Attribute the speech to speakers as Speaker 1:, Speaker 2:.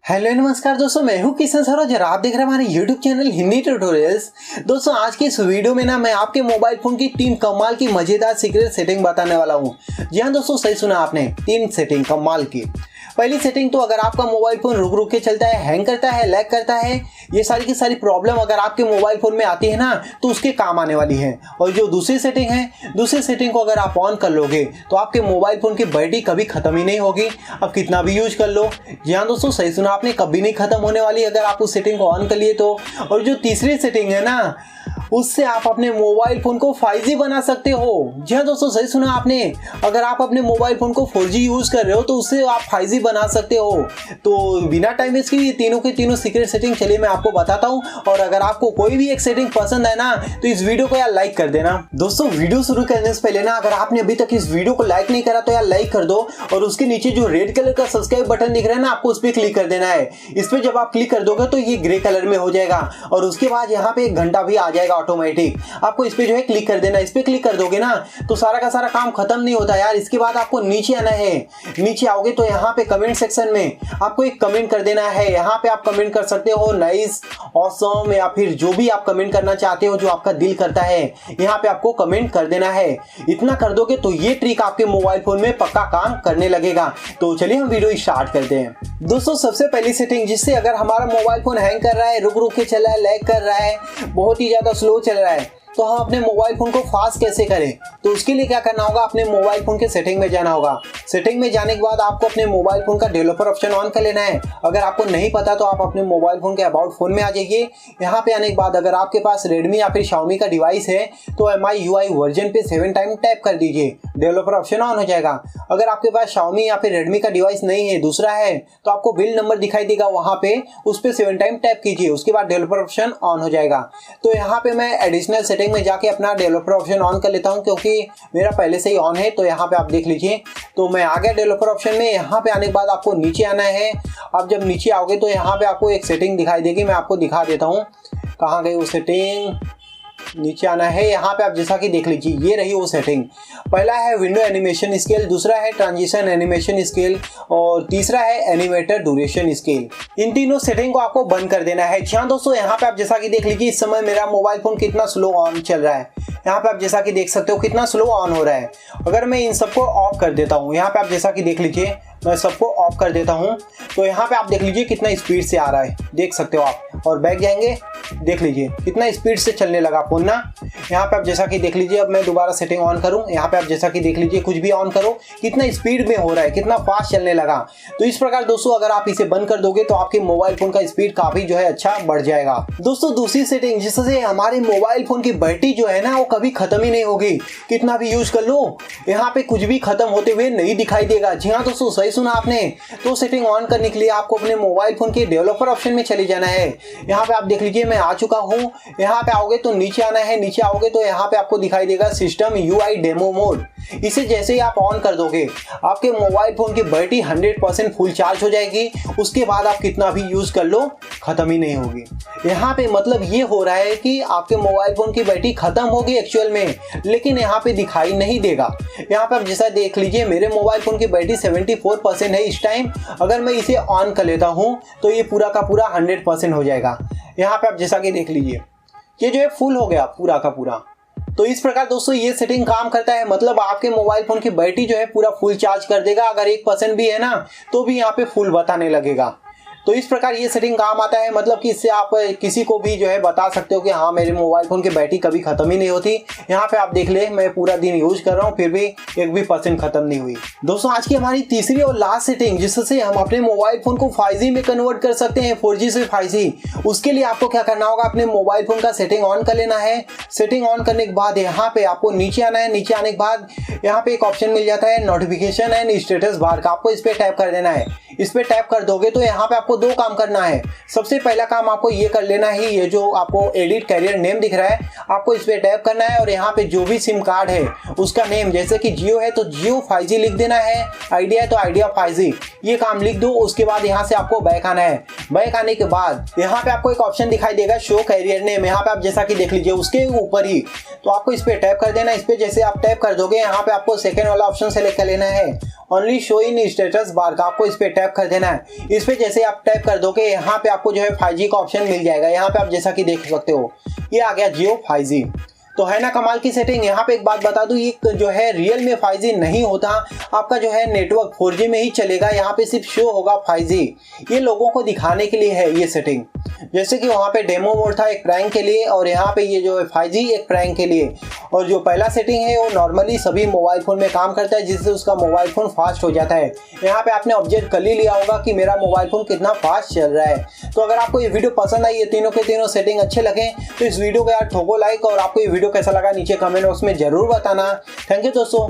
Speaker 1: Hello नमस्कार दोस्तों, मैं हूं किशन सर और आप देख रहे हैं हमारे यूट्यूब चैनल हिंदी ट्यूटोरियल्स। दोस्तों आज की इस वीडियो में मैं आपके मोबाइल फोन की 3 कमाल की मजेदार सीक्रेट सेटिंग बताने वाला हूं। जी हाँ दोस्तों, सही सुना आपने, 3 सेटिंग कमाल की। पहली सेटिंग तो अगर आपका मोबाइल फोन रुक रुक के चलता है, हैंग करता है, लैग करता है, ये सारी की सारी प्रॉब्लम अगर आपके मोबाइल फोन में आती है ना तो उसके काम आने वाली है। और जो दूसरी सेटिंग है, दूसरी सेटिंग को अगर आप ऑन कर लोगे तो आपके मोबाइल फोन की बैटरी कभी खत्म ही नहीं होगी। अब कितना भी यूज कर लो, जी हाँ दोस्तों सही सुना आपने, कभी नहीं खत्म होने वाली अगर आप उस सेटिंग को ऑन कर लिए तो। और जो तीसरी सेटिंग है ना, उससे आप अपने मोबाइल फोन को 5G बना सकते हो। जी हाँ दोस्तों सही सुना आपने, अगर आप अपने मोबाइल फोन को 4G यूज कर रहे हो तो उससे आप 5G बना सकते हो। तो बिना टाइम वेस्ट के ये तीनों के तीनों सीक्रेट सेटिंग चलिए मैं आपको बताता हूँ। और अगर आपको कोई भी एक सेटिंग पसंद है ना तो इस वीडियो को यार लाइक कर देना। दोस्तों वीडियो शुरू करने से पहले ना, अगर आपने अभी तक इस वीडियो को लाइक नहीं करा तो यार लाइक कर दो। और उसके नीचे जो रेड कलर का सब्सक्राइब बटन दिख रहा है ना, आपको उस पर क्लिक कर देना है। इस पर जब आप क्लिक कर दोगे तो ये ग्रे कलर में हो जाएगा और उसके बाद यहाँ पे एक घंटा भी आ जाएगा ऑटोमेटिक। आपको इस पे जो है क्लिक कर देना। इस पे क्लिक कर दोगे ना तो सारा का सारा काम खत्म नहीं होता यार। इसके बाद आपको नीचे आना है। नीचे आओगे तो यहाँ पे कमेंट सेक्शन में आपको एक कमेंट कर देना है। यहाँ पे आप कमेंट कर सकते हो नाइस, ऑसम, या फिर जो भी आप कमेंट करना चाहते हो, जो आपका दिल करता है, यहाँ पे आपको कमेंट कर देना है। इतना कर दोगे तो ये ट्रिक आपके मोबाइल फोन में पक्का काम करने लगेगा। तो चलिए हम वीडियो स्टार्ट करते हैं। दोस्तों सबसे पहली सेटिंग, जिससे अगर हमारा मोबाइल फोन हैंग कर रहा है, रुक रुक के चल रहा है, लैग कर रहा है, बहुत ही ज्यादा स्लो चल रहा है, तो हम अपने मोबाइल फोन को फास्ट कैसे करें। तो उसके लिए क्या करना होगा, अपने मोबाइल फोन के सेटिंग में जाना होगा। सेटिंग में जाने के बाद आपको अपने मोबाइल फोन का डेवलपर ऑप्शन ऑन कर लेना है। अगर आपको नहीं पता तो आप अपने मोबाइल फोन के अबाउट फोन में आ जाइए। यहाँ पे आने के बाद अगर आपके पास रेडमी या फिर शाओमी का डिवाइस है तो MIUI वर्जन पे 7 टाइम टैप कर दीजिए, डेवलपर ऑप्शन ऑन हो जाएगा। अगर आपके पास शाओमी या फिर रेडमी का डिवाइस नहीं है, दूसरा है, तो आपको बिल नंबर दिखाई देगा, वहाँ पे उस पर 7 टाइम टैप कीजिए, उसके बाद डेवलपर ऑप्शन ऑन हो जाएगा। तो यहाँ पे मैं एडिशनल सेटिंग में जाके अपना डेवलपर ऑप्शन ऑन कर लेता हूं, क्योंकि मेरा पहले से ही ऑन है। तो यहाँ पे आप देख लीजिए, तो मैं आ गया डेवलपर ऑप्शन में। यहाँ पे आने के बाद आपको नीचे आना है। अब जब नीचे आओगे तो यहाँ पे आपको एक सेटिंग दिखाई देगी, मैं आपको दिखा देता हूँ कहाँ गई वो सेटिंग। नीचे आना है, यहाँ पे आप जैसा कि देख लीजिए, ये रही वो सेटिंग। पहला है विंडो एनिमेशन स्केल, दूसरा है ट्रांजिशन एनिमेशन स्केल और तीसरा है एनिमेटर ड्यूरेशन स्केल। इन तीनों सेटिंग को आपको बंद कर देना है। हाँ दोस्तों, यहाँ पे आप जैसा कि देख लीजिए, इस समय मेरा मोबाइल फोन कितना स्लो ऑन चल रहा है। यहाँ पे आप जैसा कि देख सकते हो कितना स्लो ऑन हो रहा है। अगर मैं इन सबको ऑफ कर देता हूँ, यहाँ पे आप जैसा कि देख लीजिए, मैं सबको ऑफ कर देता हूँ, तो यहाँ पे आप देख लीजिए कितना स्पीड से आ रहा है, देख सकते हो आप। और बैक जाएंगे, देख लीजिए कितना स्पीड से चलने लगा फोन ना। यहाँ पे आप जैसा कि देख लीजिए, अब मैं दोबारा सेटिंग ऑन करूँ, यहाँ पे आप जैसा कि देख लीजिए, कुछ भी ऑन करो कितना स्पीड में हो रहा है, कितना फास्ट चलने लगा। तो इस प्रकार दोस्तों अगर आप इसे बंद कर दोगे तो आपके मोबाइल फोन का स्पीड काफी जो है अच्छा बढ़ जाएगा। दोस्तों दूसरी सेटिंग, जिससे हमारे मोबाइल फोन की बैटरी जो है ना वो कभी खत्म ही नहीं होगी, कितना भी यूज कर लो, यहाँ पे कुछ भी खत्म होते हुए नहीं दिखाई देगा। जी हाँ दोस्तों सही सुना आपने। तो सेटिंग ऑन करने के लिए आपको अपने मोबाइल फोन के डेवलपर ऑप्शन में चले जाना है। यहाँ पे आप देख लीजिए मैं आ चुका हूँ। यहाँ पे आओगे तो नीचे आना है। नीचे आओगे तो यहाँ पे आपको दिखाई देगा सिस्टम UI डेमो मोड। इसे जैसे ही आप ऑन कर दोगे आपके मोबाइल फोन की बैटरी 100% फुल चार्ज हो जाएगी। उसके बाद आप कितना भी यूज कर लो खत्म ही नहीं होगी। यहाँ पे मतलब ये हो रहा है कि आपके मोबाइल फोन की बैटरी खत्म होगी एक्चुअल में, लेकिन यहाँ पे दिखाई नहीं देगा। यहाँ पे आप जैसा देख लीजिए, मेरे मोबाइल फोन की बैटरी 74% है इस टाइम। अगर मैं इसे ऑन कर लेता हूँ तो ये पूरा का पूरा 100% हो जाएगा। यहाँ पे आप जैसा कि देख लीजिए, ये जो है फुल हो गया पूरा का पूरा। तो इस प्रकार दोस्तों ये सेटिंग काम करता है, मतलब आपके मोबाइल फोन की बैटरी जो है पूरा फुल चार्ज कर देगा। अगर 1% भी है ना तो भी यहाँ पे फुल बताने लगेगा। तो इस प्रकार ये सेटिंग काम आता है, मतलब कि इससे आप किसी को भी जो है बता सकते हो कि हाँ मेरे मोबाइल फोन की बैटरी कभी खत्म ही नहीं होती। यहाँ पे आप देख ले, मैं पूरा दिन यूज कर रहा हूँ फिर भी 1% खत्म नहीं हुई। दोस्तों आज की हमारी तीसरी और लास्ट सेटिंग, जिससे हम अपने मोबाइल फोन को 5G में कन्वर्ट कर सकते हैं, 4G से 5G। उसके लिए आपको क्या करना होगा, अपने मोबाइल फोन का सेटिंग ऑन कर लेना है। सेटिंग ऑन करने के बाद यहाँ पे आपको नीचे आना है। नीचे आने के बाद यहाँ पे एक ऑप्शन मिल जाता है नोटिफिकेशन एंड स्टेटस बार का, आपको इस पे टैप कर देना है। इस पे टैप कर दोगे तो यहाँ पे आपको 2 काम करना है। सबसे पहला काम आपको ये कर लेना है, ये जो आपको एडिट कैरियर नेम दिख रहा है, आपको इस पे टैप करना है और यहाँ पे जो भी सिम कार्ड है उसका नेम, जैसे कि जियो है तो जियो 5G लिख देना है, आइडिया है तो आइडिया 5G, ये काम लिख दो। उसके बाद यहाँ से आपको बैक आना है। बैक आने के बाद यहाँ पे आपको एक ऑप्शन दिखाई देगा शो कैरियर नेम, यहाँ पे आप जैसा कि देख लीजिए उसके ऊपर ही, तो आपको इस पे टैप कर देना। इस पे जैसे आप टैप कर दोगे यहाँ पे आपको सेकेंड वाला ऑप्शन सेलेक्ट कर लेना है only show in status bar का आपको इस पे टैप कर देना है। इस पे जैसे आप टैप कर दोगे यहाँ पे आपको जो है 5G का ऑप्शन मिल जाएगा। यहाँ पे आप जैसा कि देख सकते हो ये आ गया जियो 5G। तो है ना कमाल की सेटिंग। यहाँ पे एक बात बता दूं, ये जो है रियल में 5G नहीं होता, आपका जो है नेटवर्क 4G में ही चलेगा। यहाँ पे सिर्फ शो होगा 5G। ये लोगों को दिखाने के लिए है ये सेटिंग। जैसे कि वहाँ पे डेमो मोड था एक प्रैंक के लिए, और यहाँ पे ये जो है 5G एक प्रैंक के लिए। और जो पहला सेटिंग है वो नॉर्मली सभी मोबाइल फ़ोन में काम करता है, जिससे उसका मोबाइल फ़ोन फास्ट हो जाता है। यहाँ पे आपने ऑब्जर्व कर ही लिया होगा कि मेरा मोबाइल फ़ोन कितना फास्ट चल रहा है। तो अगर आपको ये वीडियो पसंद आई, ये तीनों के तीनों सेटिंग अच्छे लगे, तो इस वीडियो को यार ठोको लाइक, और आपको ये वीडियो कैसा लगा नीचे कमेंट बॉक्स में जरूर बताना। थैंक यू दोस्तों।